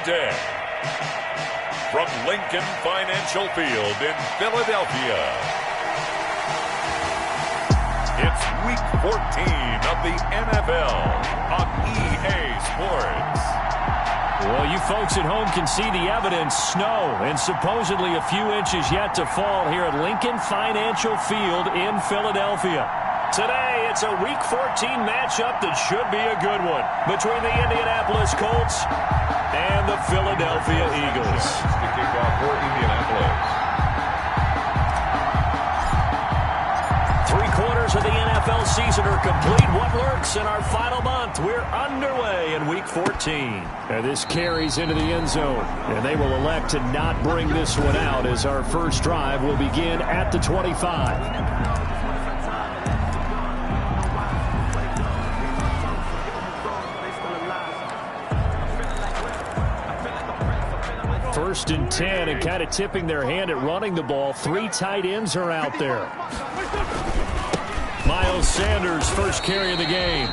day. From Lincoln Financial Field in Philadelphia, it's Week 14 of the NFL on EA Sports. Well, you folks at home can see the evidence. Snow and supposedly a few inches yet to fall here at Lincoln Financial Field in Philadelphia. Today, it's a Week 14 matchup that should be a good one between the Indianapolis Colts and the Philadelphia Eagles. To kick off for Indianapolis. 3/4 of the NFL season are complete. What lurks in our final month? We're underway in Week 14. And this carries into the end zone. And they will elect to not bring this one out as our first drive will begin at the 25. First and 10, and kind of tipping their hand at running the ball. 3 tight ends are out there. Miles Sanders, first carry of the game.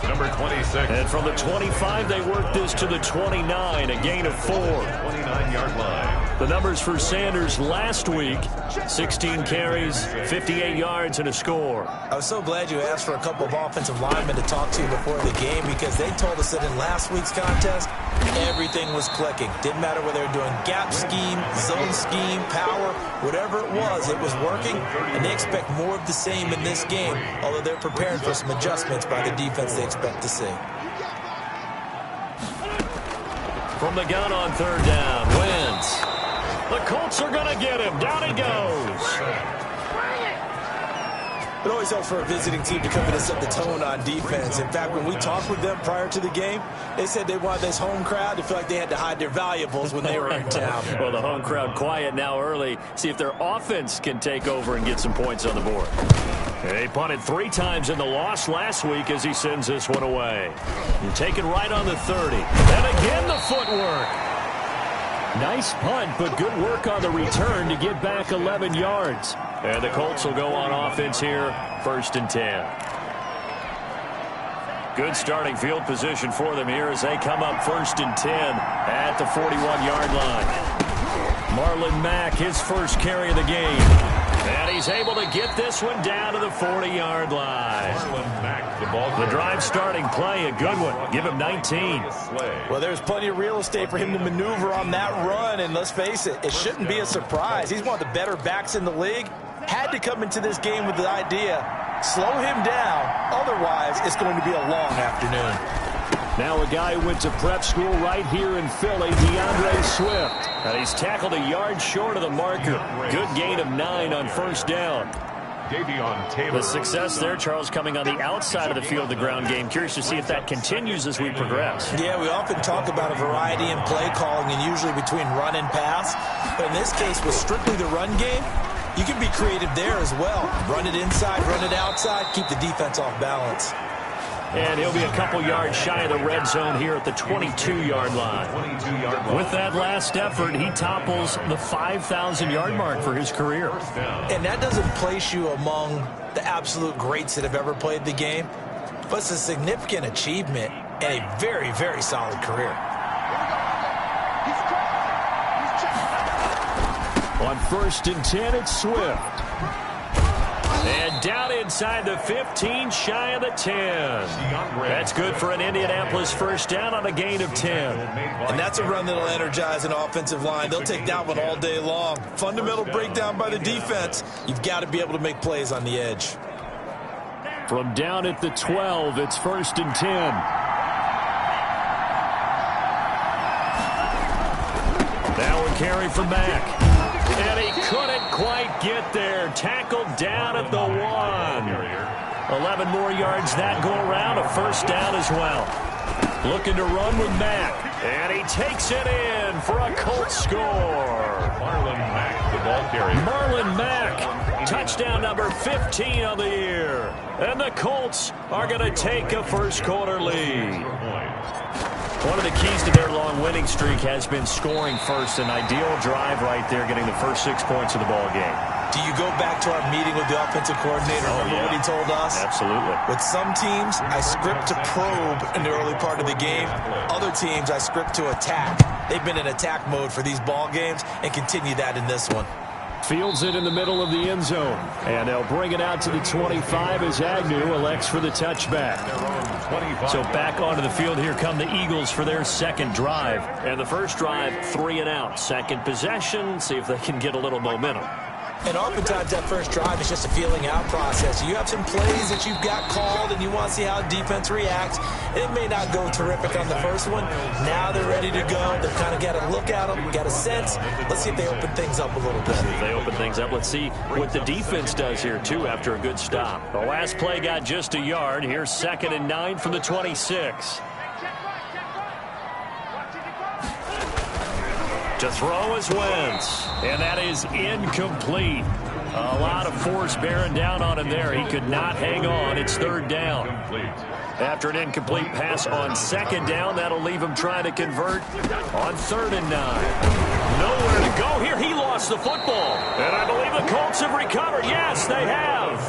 Number 26. And from the 25, they work this to the 29, a gain of 4. 29-yard line. The numbers for Sanders last week, 16 carries, 58 yards, and a score. I was so glad you asked for a couple of offensive linemen to talk to you before the game because they told us that in last week's contest, everything was clicking. Didn't matter whether they were doing gap scheme, zone scheme, power, whatever it was working, and they expect more of the same in this game, although they're preparing for some adjustments by the defense they expect to see. From the gun on third down, Wentz. The Colts are going to get him. Down he goes. It always helps for a visiting team to come in and set the tone on defense. In fact, when we talked with them prior to the game, they said they wanted this home crowd to feel like they had to hide their valuables when they were in town. Well, the home crowd quiet now early. See if their offense can take over and get some points on the board. They punted 3 times in the loss last week as he sends this one away. You're taken right on the 30. And again the footwork. Nice punt, but good work on the return to get back 11 yards. And the Colts will go on offense here, first and 10. Good starting field position for them here as they come up first and 10 at the 41-yard line. Marlon Mack, his first carry of the game. And he's able to get this one down to the 40-yard line. Marlon Mack, the drive starting play, a good one. Give him 19. Well, there's plenty of real estate for him to maneuver on that run, and let's face it, it shouldn't be a surprise. He's one of the better backs in the league. Had to come into this game with the idea, slow him down, otherwise it's going to be a long afternoon. Now a guy who went to prep school right here in Philly, DeAndre Swift. And he's tackled a yard short of the marker. Good gain of 9 on first down. The success there, Charles, coming on the outside of the field, the ground game. Curious to see if that continues as we progress. Yeah, we often talk about a variety in play calling and usually between run and pass. But in this case, with strictly the run game, you can be creative there as well. Run it inside, run it outside, keep the defense off balance. And he'll be a couple yards shy of the red zone here at the 22-yard line. With that last effort, he topples the 5,000-yard mark for his career. And that doesn't place you among the absolute greats that have ever played the game, but it's a significant achievement and a very, very solid career. On first and 10, it's Swift. And down inside the 15, shy of the 10. That's good for an Indianapolis first down on a gain of 10. And that's a run that'll energize an offensive line. They'll take that one all day long. Fundamental breakdown by the defense. You've got to be able to make plays on the edge. From down at the 12, it's first and 10. Now a carry from Mack. And he couldn't quite get there. Tackled down at the 1. 11 more yards that go around. A first down as well. Looking to run with Mack. And he takes it in for a Colts score. Marlon Mack, the ball carrier. Marlon Mack, touchdown number 15 of the year. And the Colts are going to take a first-quarter lead. One of the keys to their long winning streak has been scoring first. An ideal drive right there, getting the first 6 points of the ball game. Do you go back to our meeting with the offensive coordinator? Remember what he told us? Absolutely. With some teams, I script to probe in the early part of the game. Other teams, I script to attack. They've been in attack mode for these ball games and continue that in this one. Fields it in the middle of the end zone. And they'll bring it out to the 25 as Agnew elects for the touchback. So back onto the field, here come the Eagles for their second drive. And the first drive, 3 and out. Second possession, see if they can get a little momentum. And oftentimes that first drive is just a feeling out process. You have some plays that you've got called and you want to see how defense reacts. It may not go terrific on the first one. Now they're ready to go. They've kind of got to look at them, got a sense. Let's see if they open things up a little bit. If they open things up, let's see what the defense does here, too, after a good stop. The last play got just a yard. Here's 2nd and 9 from the 26. To throw is Wentz, and that is incomplete. A lot of force bearing down on him there. He could not hang on. It's 3rd down. After an incomplete pass on 2nd down, that'll leave him trying to convert on 3rd and 9. Nowhere to go here. He lost the football. And I believe the Colts have recovered. Yes, they have.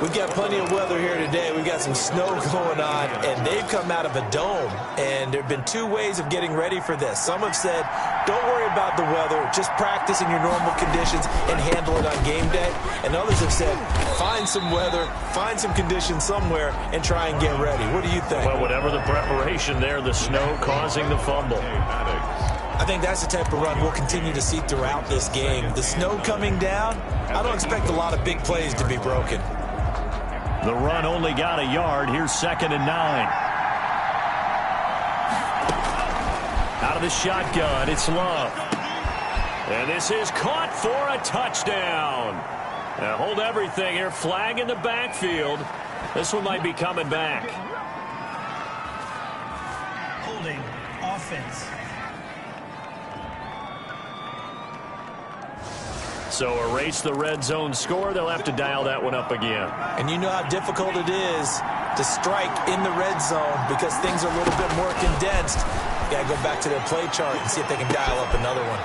We've got plenty of weather here today. We've got some snow going on, and they've come out of a dome. And there have been 2 ways of getting ready for this. Some have said, don't worry about the weather. Just practice in your normal conditions and handle it on game day. And others have said, find some weather, find some conditions somewhere, and try and get ready. What do you think? Well, whatever the preparation there, the snow causing the fumble. I think that's the type of run we'll continue to see throughout this game. The snow coming down, I don't expect a lot of big plays to be broken. The run only got a yard. Here's 2nd and 9. Out of the shotgun, it's Love. And this is caught for a touchdown. Now hold everything here. Flag in the backfield. This one might be coming back. Holding offense. So erase the red zone score. They'll have to dial that one up again. And you know how difficult it is to strike in the red zone because things are a little bit more condensed. You got to go back to their play chart and see if they can dial up another one.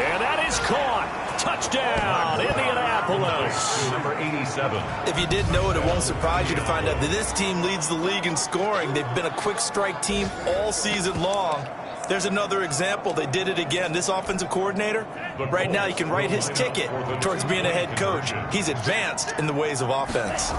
And that is caught. Touchdown, Indianapolis. Number 87. If you didn't know it, it won't surprise you to find out that this team leads the league in scoring. They've been a quick strike team all season long. There's another example. They did it again. This offensive coordinator, right now he can write his ticket towards being a head coach. He's advanced in the ways of offense.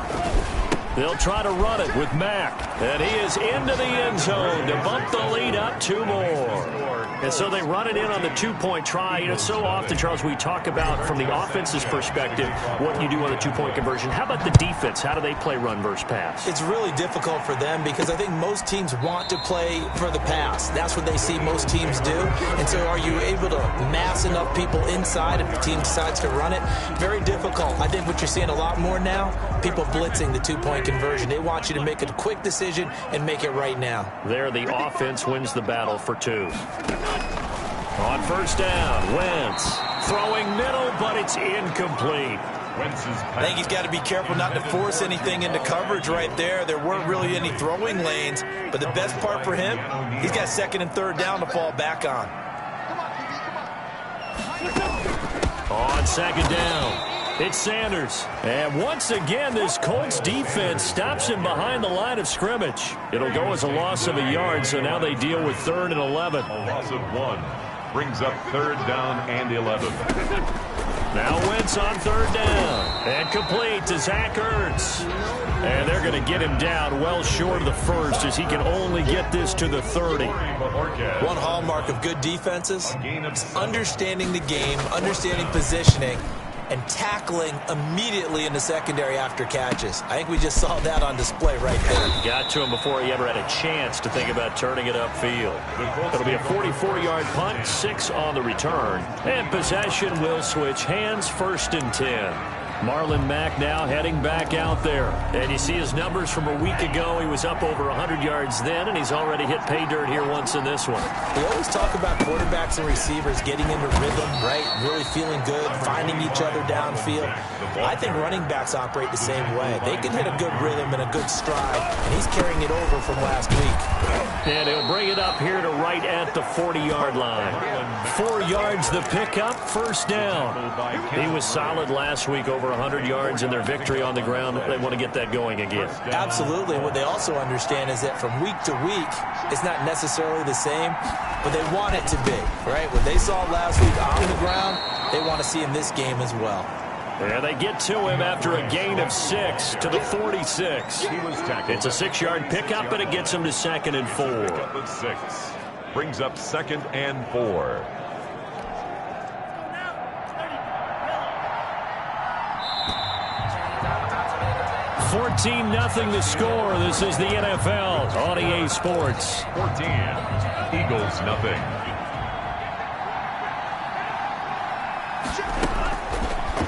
They'll try to run it with Mack. And he is into the end zone to bump the lead up 2 more. And so they run it in on the 2-point try. You know, so often, Charles, we talk about from the offense's perspective what you do on the 2-point conversion. How about the defense? How do they play run versus pass? It's really difficult for them because I think most teams want to play for the pass. That's what they see most teams do. And so are you able to mass enough people inside if the team decides to run it? Very difficult. I think what you're seeing a lot more now, people blitzing the 2-point conversion. They want you to make a quick decision and make it right now. There, the offense wins the battle for 2. On 1st down, Wentz throwing middle, but it's incomplete. I think he's got to be careful not to force anything into coverage right there. There weren't really any throwing lanes, but the best part for him, he's got 2nd and 3rd down to fall back on. On 2nd down, it's Sanders. And once again, this Colts defense stops him behind the line of scrimmage. It'll go as a loss of a yard, so now they deal with 3rd and 11. A loss of 1 brings up 3rd down and 11. Now Wentz on 3rd down. And complete to Zach Ertz. And they're going to get him down well short of the 1st as he can only get this to the 30. One hallmark of good defenses is understanding the game, understanding positioning, and tackling immediately in the secondary after catches. I think we just saw that on display right there. Got to him before he ever had a chance to think about turning it upfield. It'll be a 44-yard punt, 6 on the return. And possession will switch hands, 1st and 10. Marlon Mack now heading back out there. And you see his numbers from a week ago. He was up over 100 yards then, and he's already hit pay dirt here once in this one. We always talk about quarterbacks and receivers getting into rhythm, right? Really feeling good, finding each other downfield. I think running backs operate the same way. They can hit a good rhythm and a good stride, and he's carrying it over from last week. And he'll bring it up here to right at the 40-yard line. 4 yards the pickup, first down. He was solid last week, over 100 yards in their victory on the ground. They want to get that going again. Absolutely. What they also understand is that from week to week, it's not necessarily the same, but they want it to be, right? What they saw last week on the ground, they want to see in this game as well. And they get to him after a gain of 6 to the 46. It's a 6-yard pickup, and it gets him to 2nd and 4. 6 brings up 2nd and 4. $14-0 the score. This is the NFL on EA Sports. 14. Eagles nothing.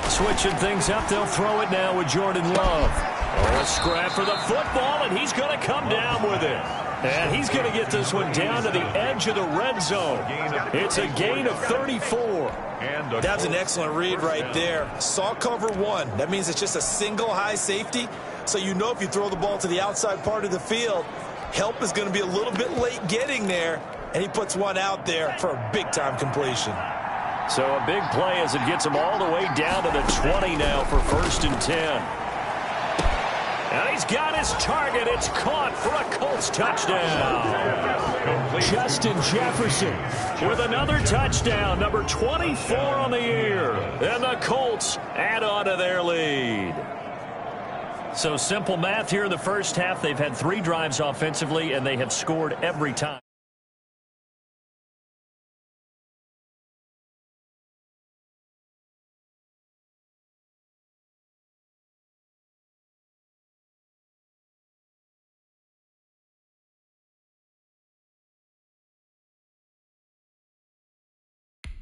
Switching things up, they'll throw it now with Jordan Love. Oh, a scrap for the football, and he's going to come down with it. And he's going to get this one down to the edge of the red zone. It's a gain of 34. That's an excellent read right there. Saw cover 1. That means it's just a single high safety. So you know if you throw the ball to the outside part of the field, help is going to be a little bit late getting there. And he puts one out there for a big-time completion. So a big play as it gets him all the way down to the 20 now for 1st and 10. And he's got his target. It's caught for a Colts touchdown. Justin Jefferson with another touchdown, number 24 on the year. And the Colts add on to their lead. So simple math here in the first half. They've had 3 drives offensively, and they have scored every time.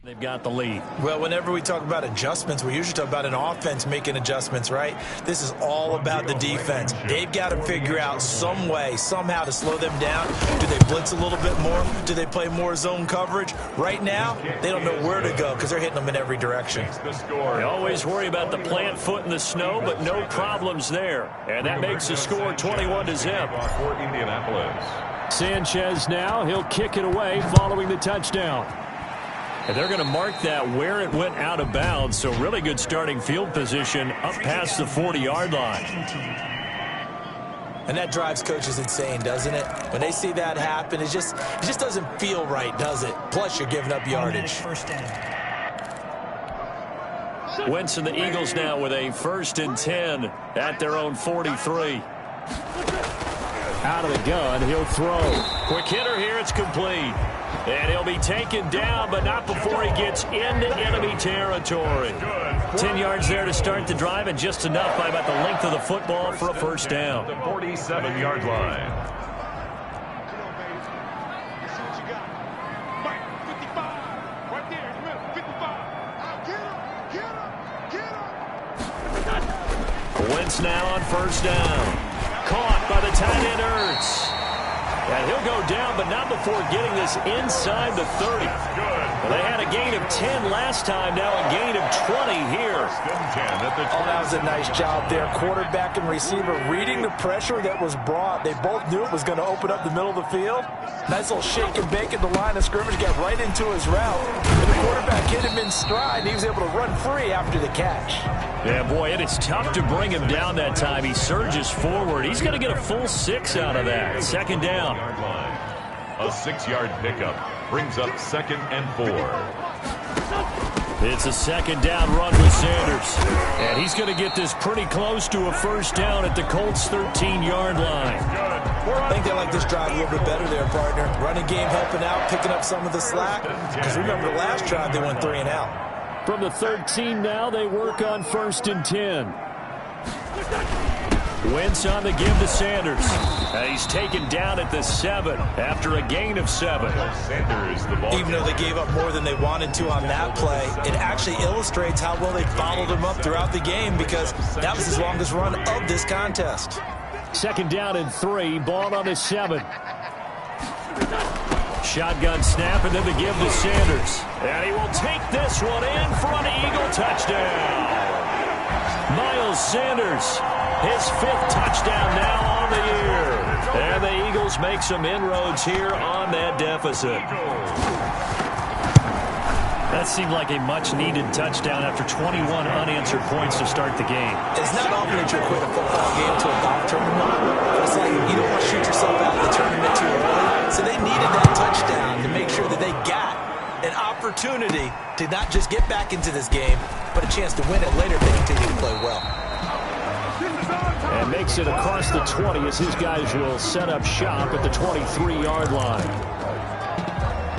They've got the lead. Well, whenever we talk about adjustments, we usually talk about an offense making adjustments, right? This is all about the defense. They've got to figure out some way, somehow to slow them down. Do they blitz a little bit more? Do they play more zone coverage? Right now, they don't know where to go because they're hitting them in every direction. They always worry about the plant foot in the snow, but no problems there. And that makes the score 21-0. For Indianapolis. Sanchez now, he'll kick it away following the touchdown. And they're going to mark that where it went out of bounds, so really good starting field position up past the 40-yard line. And that drives coaches insane, doesn't it? When they see that happen, it just doesn't feel right, does it? Plus, you're giving up yardage. Wentz and the Eagles now with a 1st and 10 at their own 43. Out of the gun, he'll throw. Quick hitter here, it's complete. And he'll be taken down, but not before he gets into enemy territory. 10 yards there to start the drive, and just enough by about the length of the football for a first down. The 47-yard line. Wentz now on 1st down. Caught by the tight end Ertz. And he'll go down, but not before getting this inside the 30. Well, they had a gain of 10 last time, now a gain of 20 here. Oh, that was a nice job there. Quarterback and receiver reading the pressure that was brought. They both knew it was going to open up the middle of the field. Nice little shake and bake at the line of scrimmage, got right into his route. And the quarterback hit him in stride, and he was able to run free after the catch. Yeah, boy, it is tough to bring him down that time. He surges forward. He's going to get a full 6 out of that. 2nd down. A 6-yard pickup brings up 2nd and 4. It's a 2nd down run with Sanders. And he's going to get this pretty close to a first down at the Colts' 13-yard line. I think they like this drive a little bit better there, partner. Running game helping out, picking up some of the slack. Because remember the last drive, they went 3 and out. From the 13 now, they work on 1st and 10. Wentz on the give to Sanders. And he's taken down at the 7 after a gain of 7. Sanders, the ball. Even though they gave up more than they wanted to on that play, it actually illustrates how well they followed him up throughout the game because that was his longest run of this contest. 2nd down and 3, ball on the 7. Shotgun snap and then the give to Sanders. And he will take this one in for an Eagle touchdown. Miles Sanders, his 5th touchdown now on the year. And the Eagles make some inroads here on that deficit. That seemed like a much-needed touchdown after 21 unanswered points to start the game. It's not often that you equate a football game to a golf tournament. It's like you don't want to shoot yourself out of the tournament too early. So they needed that touchdown to make sure that they got an opportunity to not just get back into this game, but a chance to win it later if they continue to play well. And makes it across the 20 as his guys will set up shop at the 23-yard line.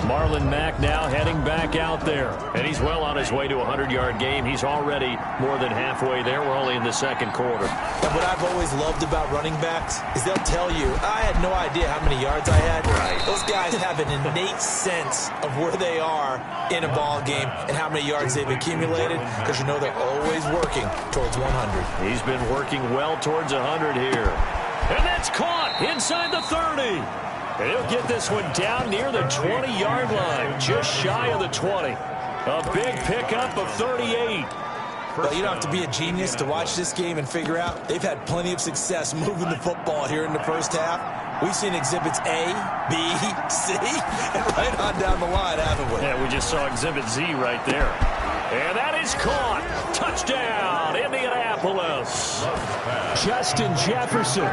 Marlon Mack now heading back out there. And he's well on his way to a 100-yard game. He's already more than halfway there. We're only in the 2nd quarter. And what I've always loved about running backs is they'll tell you, I had no idea how many yards I had. Right. Those guys have an innate sense of where they are in a ball game and how many yards they've accumulated because you know they're always working towards 100. He's been working well towards 100 here. And that's caught inside the 30. And he'll get this one down near the 20-yard line, just shy of the 20. A big pickup of 38. But you don't have to be a genius to watch this game and figure out they've had plenty of success moving the football here in the first half. We've seen exhibits A, B, C, and right on down the line, haven't we? Yeah, we just saw exhibit Z right there. And that is caught. Touchdown, Indianapolis. Justin Jefferson,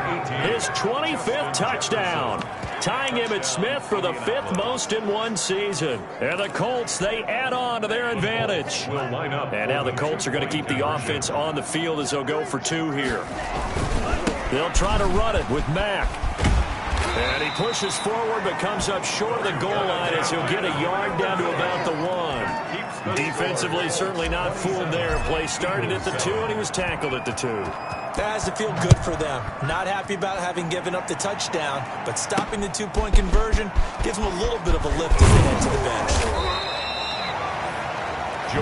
his 25th touchdown. Tying Emmitt Smith for the 5th most in one season. And the Colts, they add on to their advantage. And now the Colts are going to keep the offense on the field as they'll go for 2 here. They'll try to run it with Mack. And he pushes forward but comes up short of the goal line as he'll get a yard down to about the 1. Defensively, certainly not fooled there. Play started at the 2 and he was tackled at the 2. That has to feel good for them. Not happy about having given up the touchdown, but stopping the 2-point conversion gives them a little bit of a lift as they head to the bench.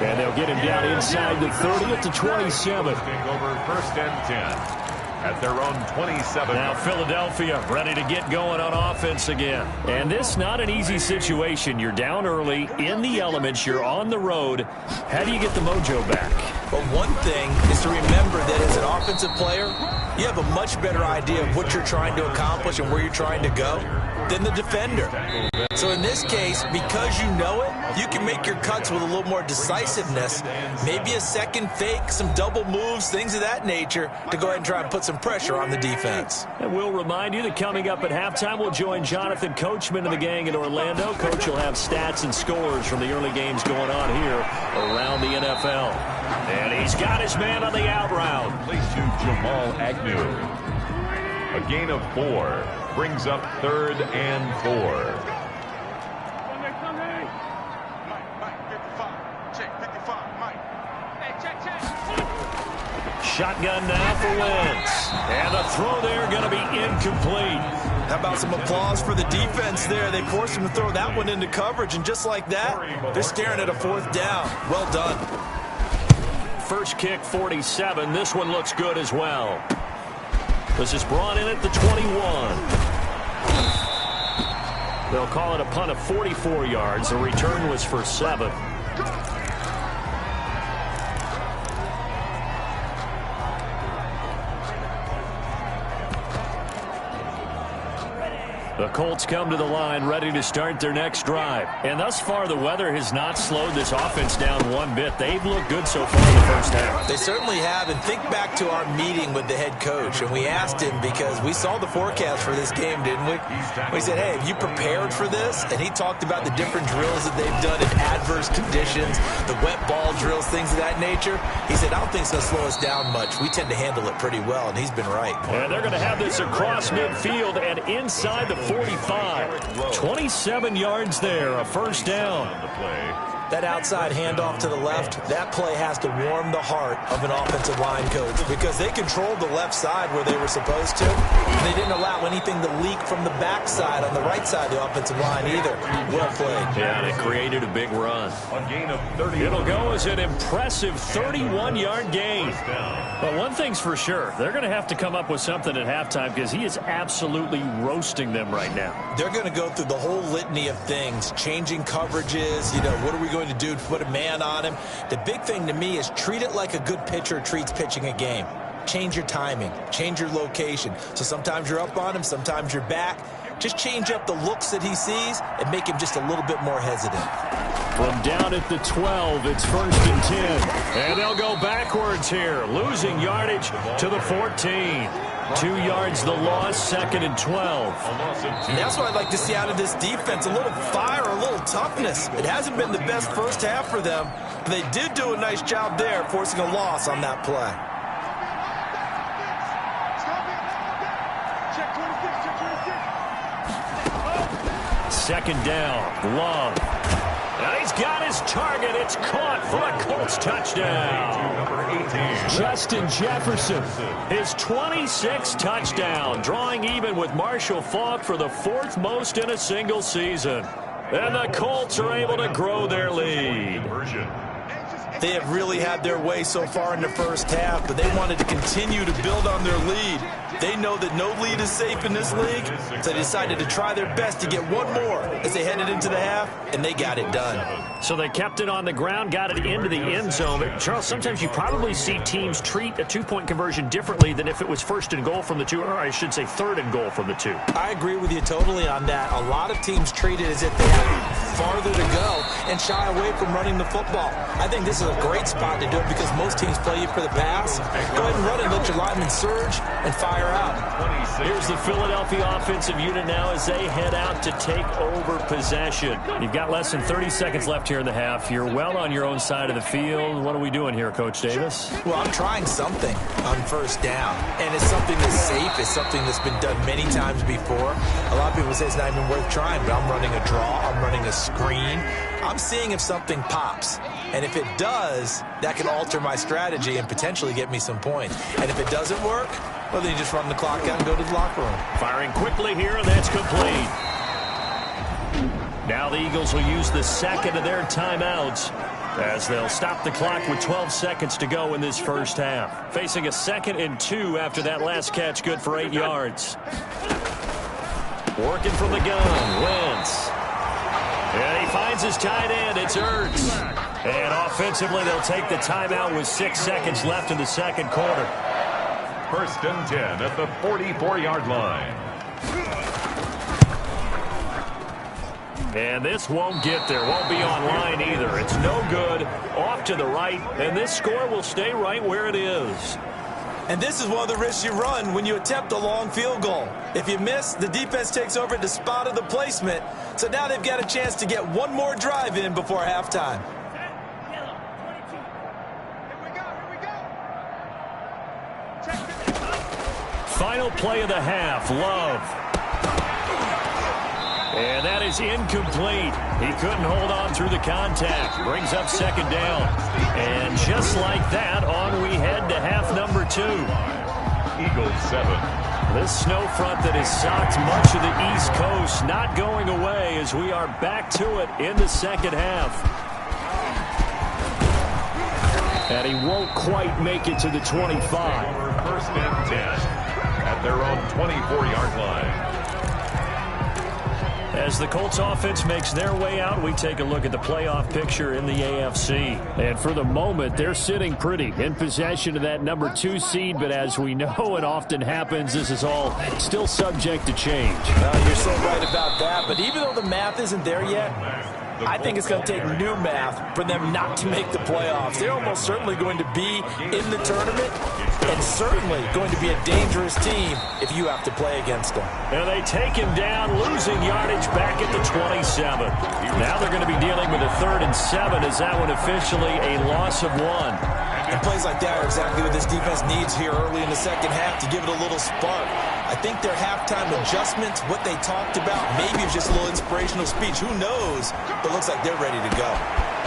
And they'll get him down inside the 30 at the 27. Over 1st and 10. At their own 27. Now Philadelphia ready to get going on offense again. And this not an easy situation. You're down early, in the elements, you're on the road. How do you get the mojo back? But one thing is to remember that as an offensive player, you have a much better idea of what you're trying to accomplish and where you're trying to go than the defender. So in this case, because you know it, you can make your cuts with a little more decisiveness, maybe a second fake, some double moves, things of that nature, to go ahead and try and put some pressure on the defense. And we'll remind you that coming up at halftime, we'll join Jonathan Coachman and the gang in Orlando. Coach will have stats and scores from the early games going on here around the NFL. And he's got his man on the out route. Plays to Jamal Agnew. A gain of 4 brings up 3rd and 4. Shotgun now for Wentz. And the throw there going to be incomplete. How about some applause for the defense there? They forced him to throw that one into coverage, and just like that, they're staring at a 4th down. Well done. First kick, 47. This one looks good as well. This is brought in at the 21. They'll call it a punt of 44 yards. The return was for 7. The Colts come to the line ready to start their next drive. And thus far, the weather has not slowed this offense down one bit. They've looked good so far in the first half. They certainly have. And think back to our meeting with the head coach. And we asked him, because we saw the forecast for this game, didn't we? We said, hey, have you prepared for this? And he talked about the different drills that they've done in adverse conditions, the wet ball drills, things of that nature. He said, I don't think it's going to slow us down much. We tend to handle it pretty well, and he's been right. And they're going to have this across midfield and inside the 45. 27 yards there, a first down. That outside handoff to the left, that play has to warm the heart of an offensive line coach because they controlled the left side where they were supposed to. And they didn't allow anything to leak from the backside on the right side of the offensive line either. Well played. Yeah, and it created a big run. A gain of 30. It'll go as an impressive 31-yard gain. But one thing's for sure, they're going to have to come up with something at halftime because he is absolutely roasting them right now. They're going to go through the whole litany of things, changing coverages, what are we going to do to put a man on him? The big thing to me is treat it like a good pitcher treats pitching a game. Change your timing, change your location. So sometimes you're up on him, sometimes you're back. Just change up the looks that he sees and make him just a little bit more hesitant. From down at the 12, it's 1st and 10. And they'll go backwards here, losing yardage to the 14. 2 yards the loss, 2nd and 12. And that's what I'd like to see out of this defense, a little fire, a little toughness. It hasn't been the best first half for them, but they did do a nice job there, forcing a loss on that play. Second down, Love. And he's got his target. It's caught for a Colts touchdown. Justin Jefferson, his 26th touchdown, drawing even with Marshall Faulk for the 4th most in a single season. And the Colts are able to grow their lead. They have really had their way so far in the first half, but they wanted to continue to build on their lead. They know that no lead is safe in this league, so they decided to try their best to get one more as they headed into the half, and they got it done. So they kept it on the ground, got it into the end zone. But Charles, sometimes you probably see teams treat a two-point conversion differently than if it was 1st and goal from the 2, or I should say 3rd and goal from the 2. I agree with you totally on that. A lot of teams treat it as if they have farther to go and shy away from running the football. I think this is a great spot to do it because most teams play you for the pass. Go ahead and run it, let your linemen surge and fire out. Here's the Philadelphia offensive unit now as they head out to take over possession. You've got less than 30 seconds left here in the half. You're well on your own side of the field. What are we doing here, Coach Davis? Well, I'm trying something on first down, and it's something that's safe. It's something that's been done many times before. A lot of people say it's not even worth trying, but I'm running a draw. I'm running a screen. I'm seeing if something pops. And if it does, that can alter my strategy and potentially get me some points. And if it doesn't work, well, then you just run the clock out and go to the locker room. Firing quickly here, and that's complete. Now the Eagles will use the second of their timeouts as they'll stop the clock with 12 seconds to go in this first half. Facing a 2nd and 2 after that last catch, good for 8 yards. Working from the gun, Wentz. And he finds his tight end. It's Ertz. And offensively, they'll take the timeout with 6 seconds left in the second quarter. 1st and 10 at the 44-yard line. And this won't get there. Won't be online either. It's no good. Off to the right. And this score will stay right where it is. And this is one of the risks you run when you attempt a long field goal. If you miss, the defense takes over at the spot of the placement. So now they've got a chance to get one more drive in before halftime. Final play of the half, Love. And that is incomplete. He couldn't hold on through the contact. Brings up 2nd down. And just like that, on we head to half number 2. Eagles 7. This snow front that has socked much of the East Coast not going away as we are back to it in the second half. And he won't quite make it to the 25. 1st and 10 at their own 24-yard line. As the Colts offense makes their way out, we take a look at the playoff picture in the AFC. And for the moment, they're sitting pretty in possession of that number 2 seed. But as we know, it often happens, this is all still subject to change. You're so right about that. But even though the math isn't there yet, I think it's going to take new math for them not to make the playoffs. They're almost certainly going to be in the tournament and certainly going to be a dangerous team if you have to play against them. And they take him down, losing yardage back at the 27. Now they're going to be dealing with a 3rd and 7 as that one officially a loss of 1. And plays like that are exactly what this defense needs here early in the second half to give it a little spark. I think their halftime adjustments, what they talked about, maybe it's just a little inspirational speech. Who knows? But it looks like they're ready to go.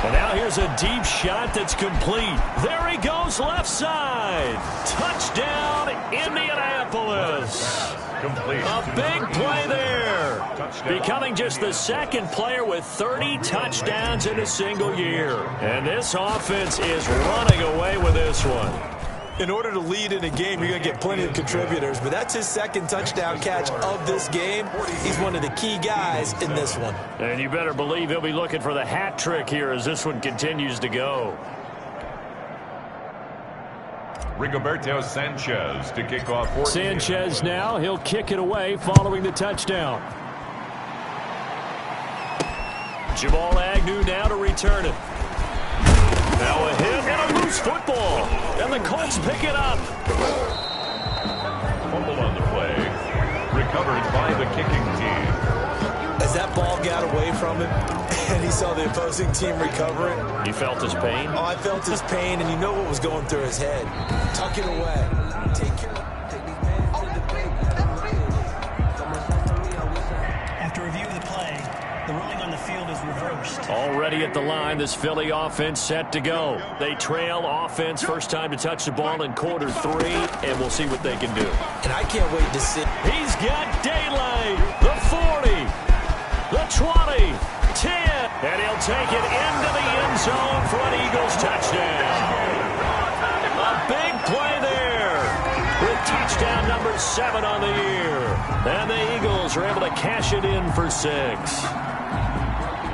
And now here's a deep shot that's complete. There he goes, left side. Touchdown, Indianapolis. Complete. A big play there. Becoming just the second player with 30 touchdowns in a single year. And this offense is running away with this one. In order to lead in a game, you're going to get plenty of contributors, but that's his second touchdown catch of this game. He's one of the key guys in this one. And you better believe he'll be looking for the hat trick here as this one continues to go. Rigoberto Sanchez to kick off. Sanchez now, he'll kick it away following the touchdown. Jamal Agnew now to return it. Now a hit and a loose football. And the Colts pick it up. Fumble on the play. Recovered by the kicking team. As that ball got away from him and he saw the opposing team recover it. You felt his pain? Oh, I felt his pain, and you know what was going through his head. Tuck it away. Take care. After review of the play, the ruling on the field is reversed. Already at the line, this Philly offense set to go. They trail offense, first time to touch the ball in quarter 3, and we'll see what they can do. And I can't wait to see. He's got daylight. The 40, the 20, 10, and he'll take it into the end zone for an Eagles touchdown. A big play there with touchdown number 7 on the year. And the Eagles are able to cash it in for 6.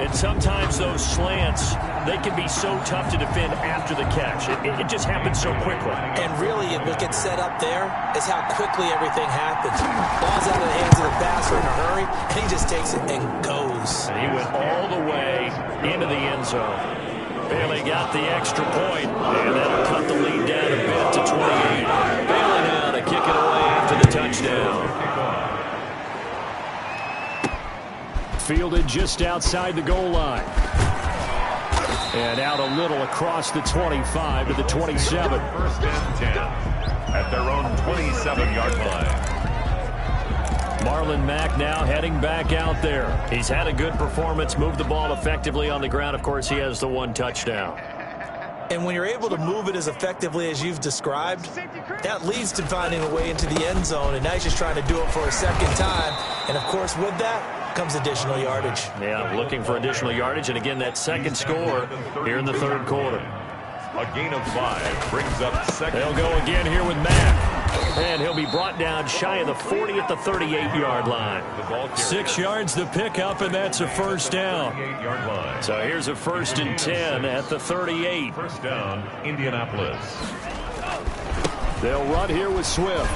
And sometimes those slants, they can be so tough to defend after the catch. It just happens so quickly. And really, what gets set up there is how quickly everything happens. Ball's out of the hands of the passer in a hurry, and he just takes it and goes. And he went all the way into the end zone. Bailey got the extra point, and that'll cut the lead down a bit to 28. Bailey now to kick it away after the touchdown. Fielded just outside the goal line. And out a little across the 25 to the 27. First and 10 at their own 27-yard line. Marlon Mack now heading back out there. He's had a good performance, moved the ball effectively on the ground. Of course, he has the 1 touchdown. And when you're able to move it as effectively as you've described, that leads to finding a way into the end zone. And now he's just trying to do it for a second time. And, of course, with that comes additional yardage. Yeah, looking for additional yardage. And, again, that second score here in the third quarter. A gain of 5 brings up second. They'll go again here with Mack. And he'll be brought down shy of the 40 at the 38-yard line. 6 yards to pick up, and that's a first down. So here's a 1st and 10 at the 38. First down, Indianapolis. They'll run here with Swift.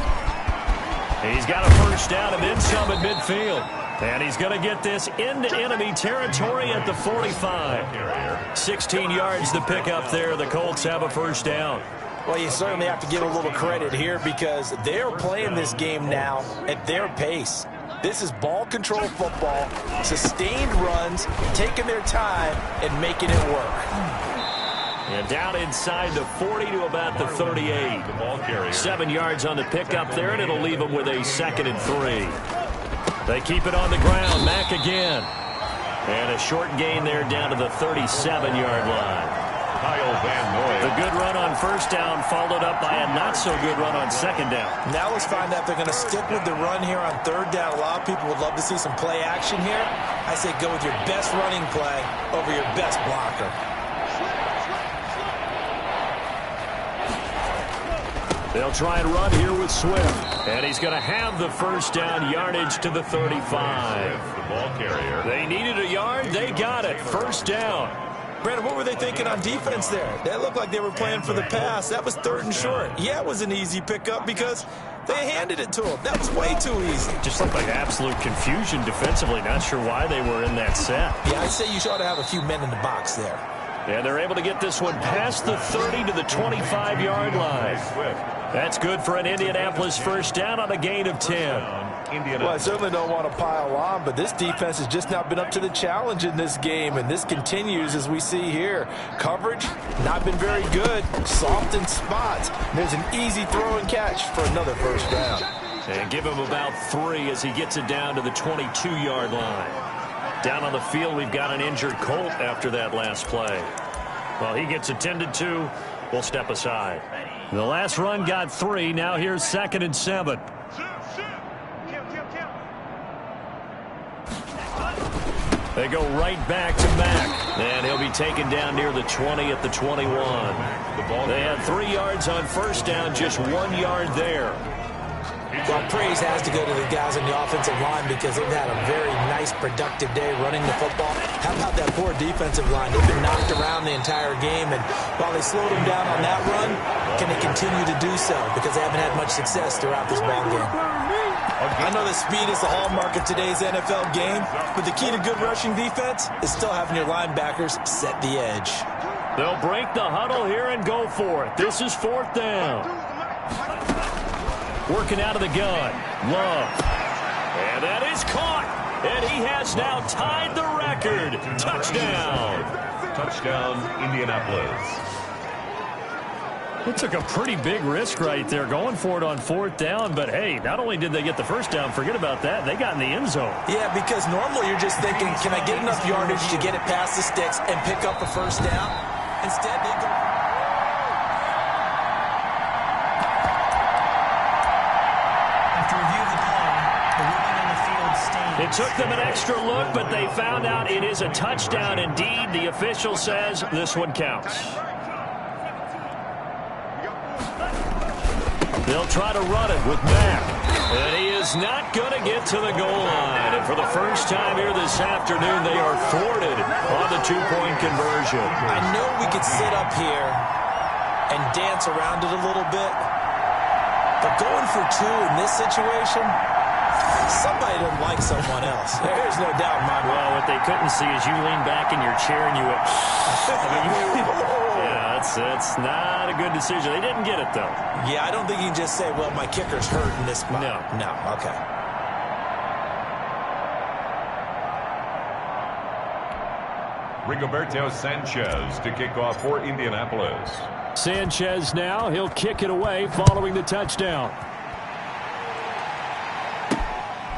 He's got a first down and then some at midfield. And he's going to get this into enemy territory at the 45. 16 yards to pick up there. The Colts have a first down. Well, you certainly have to give a little credit here because they're playing this game now at their pace. This is ball control football, sustained runs, taking their time and making it work. And down inside the 40 to about the 38. 7 yards on the pickup there, and it'll leave them with a 2nd and 3. They keep it on the ground. Mack again. And a short gain there down to the 37-yard line. The good run on first down followed up by a not-so-good run on second down. Now let's find out if they're going to stick with the run here on third down. A lot of people would love to see some play action here. I say go with your best running play over your best blocker. They'll try and run here with Swift. And he's going to have the first down yardage to the 35. The ball carrier. They needed a yard. They got it. First down. Brandon, what were they thinking on defense there? That looked like they were playing for the pass. That was 3rd and short. Yeah, it was an easy pickup because they handed it to him. That was way too easy. Just looked like absolute confusion defensively. Not sure why they were in that set. Yeah, I'd say you ought to have a few men in the box there. And they're able to get this one past the 30 to the 25-yard line. That's good for an Indianapolis first down on a gain of 10. Well, I certainly don't want to pile on, but this defense has just not been up to the challenge in this game, and this continues as we see here. Coverage, not been very good. Soft in spots. There's an easy throw and catch for another first down. And give him about 3 as he gets it down to the 22-yard line. Down on the field, we've got an injured Colt after that last play. Well, he gets attended to. We'll step aside. The last run got 3. Now here's 2nd and 7. They go right back to Mack. And he'll be taken down near the 20 at the 21. They had 3 yards on first down, just 1 yard there. Well, praise has to go to the guys on the offensive line because they've had a very nice, productive day running the football. How about that poor defensive line? They've been knocked around the entire game, and while they slowed them down on that run, can they continue to do so? Because they haven't had much success throughout this ball game. I know that speed is the hallmark of today's NFL game, but the key to good rushing defense is still having your linebackers set the edge. They'll break the huddle here and go for it. This is 4th down. Working out of the gun. Love. And that is caught. And he has now tied the record. Touchdown. Touchdown, Indianapolis. It took a pretty big risk right there going for it on 4th down. But, hey, not only did they get the first down, forget about that, they got in the end zone. Yeah, because normally you're just thinking, can I get enough yardage to get it past the sticks and pick up a first down? Instead, they go... It took them an extra look, but they found out it is a touchdown indeed. The official says this one counts. They'll try to run it with Mack. And he is not going to get to the goal line. And for the first time here this afternoon, they are thwarted on the 2-point conversion. I know we could sit up here and dance around it a little bit, but going for 2 in this situation... somebody doesn't like someone else. There's no doubt in my mind. Well, what they couldn't see is you lean back in your chair and you went, yeah, that's not a good decision. They didn't get it, though. Yeah, I don't think you can just say, well, my kicker's hurt in this spot. No, okay. Rigoberto Sanchez to kick off for Indianapolis. Sanchez now, he'll kick it away following the touchdown.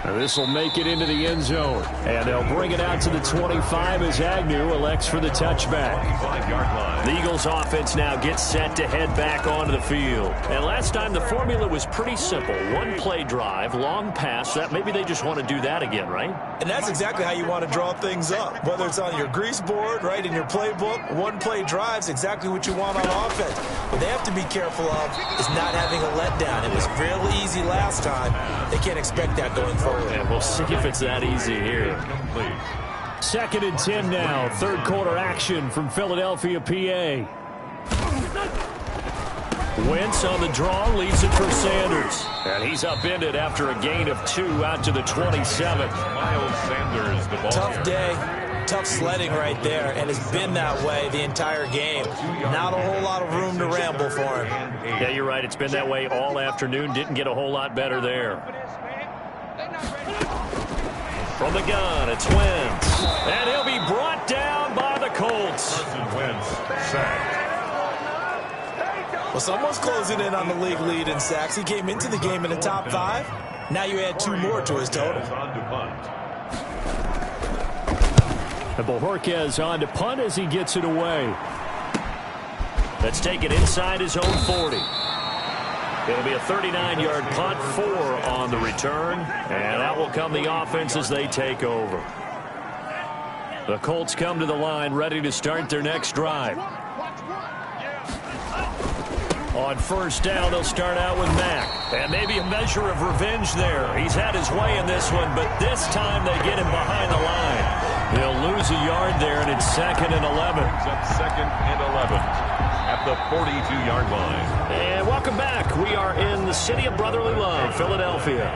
This will make it into the end zone. And they'll bring it out to the 25 as Agnew elects for the touchback. 5-yard line. The Eagles offense now gets set to head back onto the field. And last time the formula was pretty simple. 1-play drive, long pass. That maybe they just want to do that again, right? And that's exactly how you want to draw things up. Whether it's on your grease board, right, in your playbook, 1-play drive's exactly what you want on offense. What they have to be careful of is not having a letdown. It was real easy last time. They can't expect that going forward. And we'll see if it's that easy here. 2nd and 10 now. 3rd quarter action from Philadelphia, PA. Wentz on the draw, leaves it for Sanders. And he's upended after a gain of 2 out to the 27. Miles Sanders, the ball. Tough day. Tough sledding right there, and it's been that way the entire game. Not a whole lot of room to ramble for him. Yeah, you're right. It's been that way all afternoon. Didn't get a whole lot better there. From the gun, it's Wentz. And he'll be brought down by the Colts. Wentz sacked. Well, someone's closing in on the league lead in sacks. He came into the game in the top 5. Now you add 2 more to his total. And Bojorquez on to punt as he gets it away. Let's take it inside his own 40. It'll be a 39-yard punt, 4 on the return. And out will come the offense as they take over. The Colts come to the line ready to start their next drive. On first down, they'll start out with Mack. And maybe a measure of revenge there. He's had his way in this one, but this time they get him behind the line. He'll lose a yard there, and it's 2nd and 11. It's up 2nd and 11 at the 42-yard line. And welcome back. We are in the city of brotherly love, Philadelphia.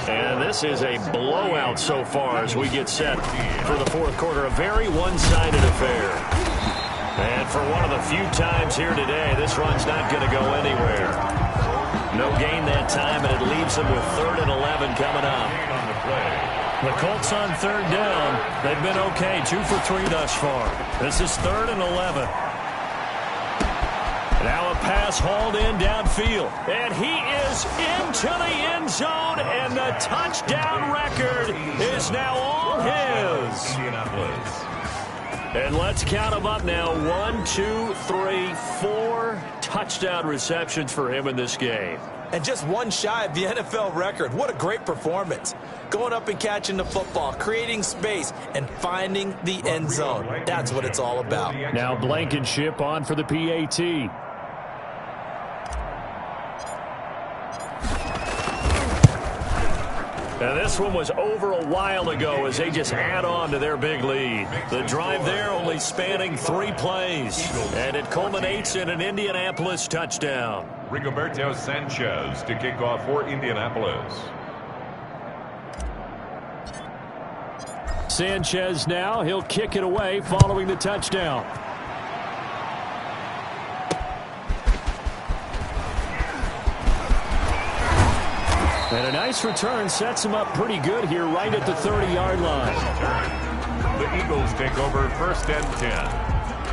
And this is a blowout so far as we get set for the 4th quarter. A very one-sided affair. And for one of the few times here today, this run's not going to go anywhere. No gain that time, and it leaves them with 3rd and 11 coming up. The Colts on 3rd down. They've been okay, 2 for 3 thus far. This is 3rd and 11. Now a pass hauled in downfield. And he is into the end zone, and the touchdown record is now all his. And let's count them up now. 1, 2, 3, 4 touchdown receptions for him in this game. And just one shy of the NFL record. What a great performance. Going up and catching the football, creating space, and finding the end zone. That's what it's all about. Now Blankenship on for the PAT. Now this one was over a while ago as they just add on to their big lead. The drive there only spanning 3 plays. And it culminates in an Indianapolis touchdown. Rigoberto Sanchez to kick off for Indianapolis. Sanchez now, he'll kick it away following the touchdown. And a nice return sets him up pretty good here right at the 30-yard line. The Eagles take over 1st and 10.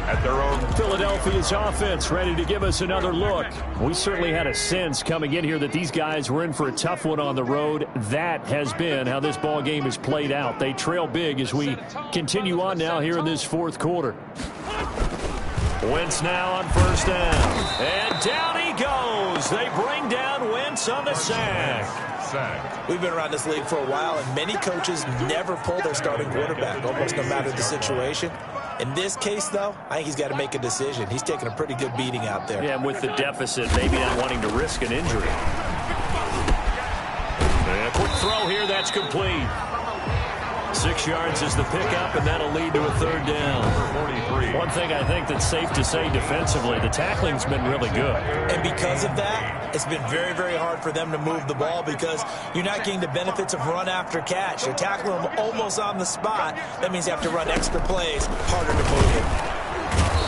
At their own. Philadelphia's offense ready to give us another look. We certainly had a sense coming in here that these guys were in for a tough one on the road. That has been how this ball game has played out. They trail big as we continue on now here in this 4th quarter. Wentz now on 1st down. And down he goes. They bring down Wentz on the sack. We've been around this league for a while, and many coaches never pull their starting quarterback, almost no matter the situation. In this case, though, I think he's got to make a decision. He's taking a pretty good beating out there. Yeah, and with the deficit, maybe not wanting to risk an injury. And a quick throw here, that's complete. 6 yards is the pickup, and that'll lead to a 3rd down. 43. One thing I think that's safe to say defensively, the tackling's been really good. And because of that, it's been very, very hard for them to move the ball because you're not getting the benefits of run after catch. You're tackling them almost on the spot. That means you have to run extra plays, harder to move him.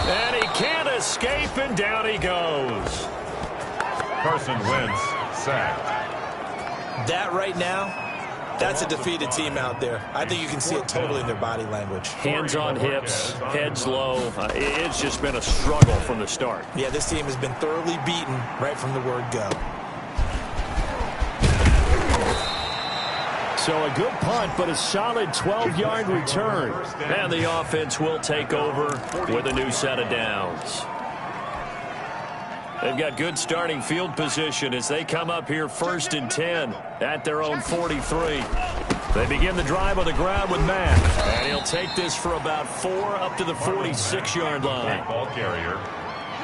And he can't escape, and down he goes. Carson Wentz sacked. That right now, that's a defeated team out there. I think you can see it totally in their body language. Hands on hips, heads low. It's just been a struggle from the start. Yeah, this team has been thoroughly beaten right from the word go. So a good punt, but a solid 12-yard return. And the offense will take over with a new set of downs. They've got good starting field position as they come up here 1st and 10 at their own 43. They begin the drive on the ground with Mack. And he'll take this for about 4 up to the 46-yard line. Ball carrier.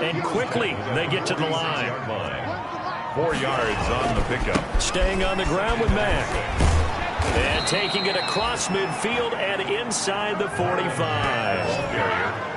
And quickly they get to the line. 4 yards on the pickup. Staying on the ground with Mack. And taking it across midfield and inside the 45. Ball carrier.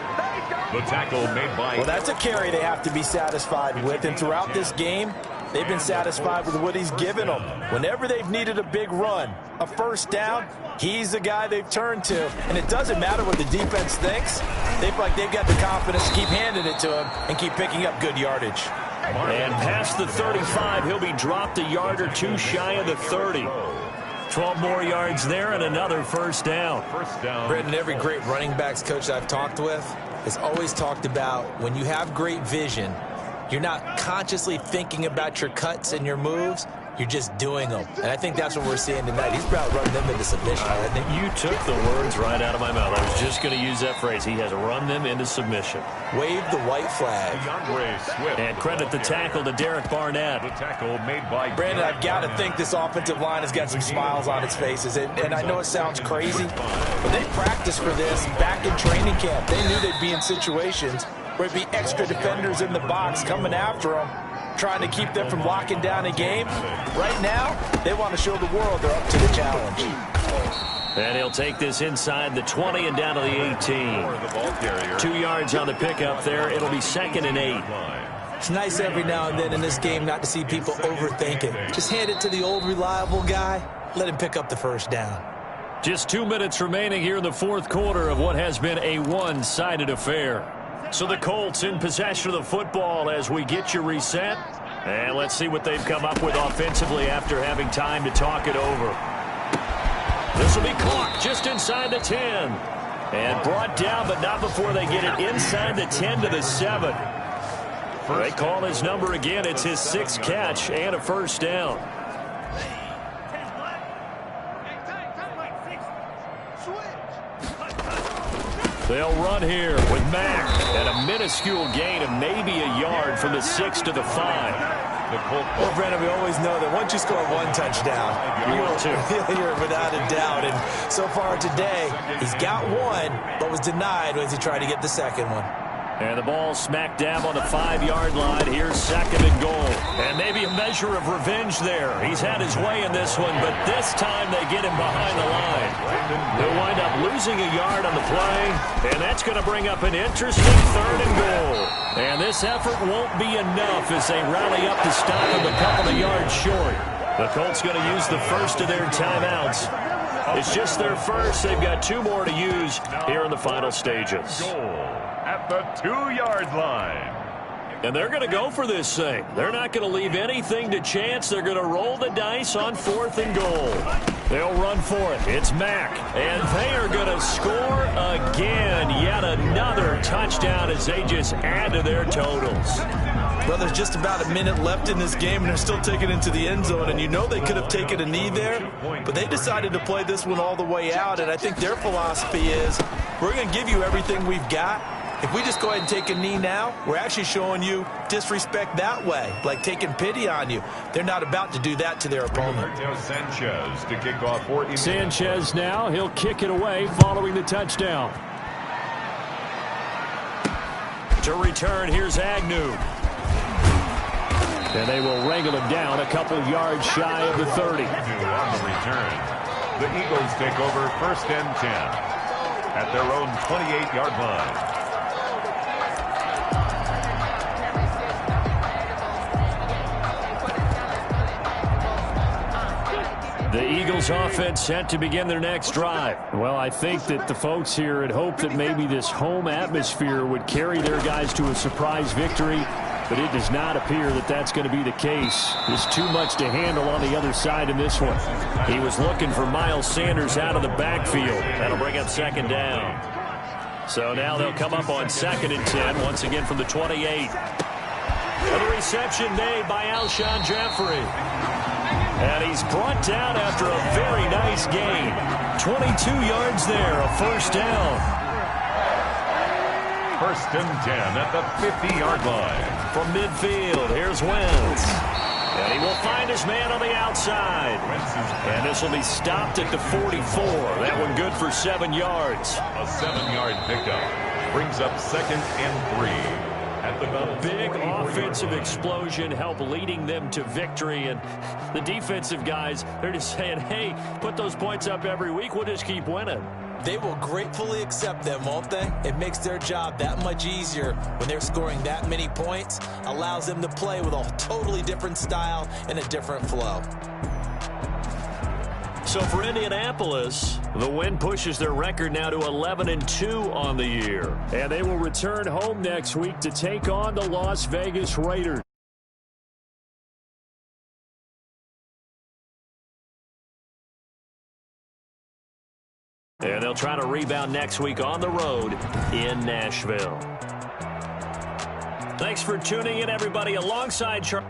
The tackle made by. Well, that's a carry they have to be satisfied with. And throughout this game, they've been satisfied with what he's given them. Whenever they've needed a big run, a 1st down, he's the guy they've turned to. And it doesn't matter what the defense thinks. They feel like they've got the confidence to keep handing it to him and keep picking up good yardage. And past the 35, he'll be dropped a yard or 2 shy of the 30. 12 more yards there and another 1st down. Brendan, every great running backs coach I've talked with has always talked about when you have great vision, you're not consciously thinking about your cuts and your moves. You're just doing them. And I think that's what we're seeing tonight. He's about running them into submission. I think you took the words right out of my mouth. I was just going to use that phrase. He has run them into submission. Wave the white flag. And credit the tackle to Derek Barnett. The tackle made by Brandon, I've got to think this offensive line has got some smiles on its faces. And I know it sounds crazy, but they practiced for this back in training camp. They knew they'd be in situations where it'd be extra defenders in the box coming after them, trying to keep them from locking down a game. Right now, they want to show the world they're up to the challenge. And he'll take this inside the 20 and down to the 18. 2 yards on the pickup there. It'll be 2nd and 8. It's nice every now and then in this game not to see people overthink it. Just hand it to the old reliable guy. Let him pick up the 1st down. Just 2 minutes remaining here in the 4th quarter of what has been a one-sided affair. So the Colts in possession of the football as we get you reset. And let's see what they've come up with offensively after having time to talk it over. This will be clocked just inside the 10. And brought down, but not before they get it inside the 10 to the 7. They call his number again. It's his 6th catch and a 1st down. They'll run here with Mack. And a minuscule gain of maybe a yard from the 6 to the 5. Well, Brandon, we always know that once you score one touchdown, you will too. You're without a doubt. And so far today, he's got one, but was denied as he tried to get the second one. And the ball smack dab on the 5-yard line. Here's 2nd and goal. And maybe a measure of revenge there. He's had his way in this one, but this time they get him behind the line. They'll wind up losing a yard on the play, and that's going to bring up an interesting 3rd and goal. And this effort won't be enough as they rally up to stop him a couple of yards short. The Colts going to use the first of their timeouts. It's just their first. They've got 2 more to use here in the final stages. At the 2-yard line. And they're going to go for this thing. They're not going to leave anything to chance. They're going to roll the dice on 4th and goal. They'll run for it. It's Mack. And they are going to score again. Yet another touchdown as they just add to their totals. Well, there's just about a minute left in this game, and they're still taking it into the end zone. And you know they could have taken a knee there, but they decided to play this one all the way out. And I think their philosophy is, we're going to give you everything we've got. If we just go ahead and take a knee now, we're actually showing you disrespect that way, like taking pity on you. They're not about to do that to their opponent. Sanchez to kick off 40. Sanchez now, he'll kick it away following the touchdown. To return, here's Agnew. And they will wrangle him down a couple yards shy of the 30. Agnew on the return. The Eagles take over 1st and 10 at their own 28-yard line. The Eagles offense set to begin their next drive. Well, I think that the folks here had hoped that maybe this home atmosphere would carry their guys to a surprise victory, but it does not appear that that's going to be the case. There's too much to handle on the other side in this one. He was looking for Miles Sanders out of the backfield. That'll bring up 2nd down. So now they'll come up on 2nd and 10, once again from the 28. And the reception made by Alshon Jeffrey. And he's brought down after a very nice gain. 22 yards there, a 1st down. 1st and 10 at the 50-yard line. From midfield, here's Wentz. And he will find his man on the outside. And this will be stopped at the 44. That one good for 7 yards. A 7-yard pickup brings up 2nd and 3. A big offensive explosion helped leading them to victory. And the defensive guys, they're just saying, hey, put those points up every week. We'll just keep winning. They will gratefully accept them, won't they? It makes their job that much easier when they're scoring that many points. Allows them to play with a totally different style and a different flow. So for Indianapolis, the win pushes their record now to 11-2 on the year. And they will return home next week to take on the Las Vegas Raiders. And they'll try to rebound next week on the road in Nashville. Thanks for tuning in, everybody, alongside Charlie.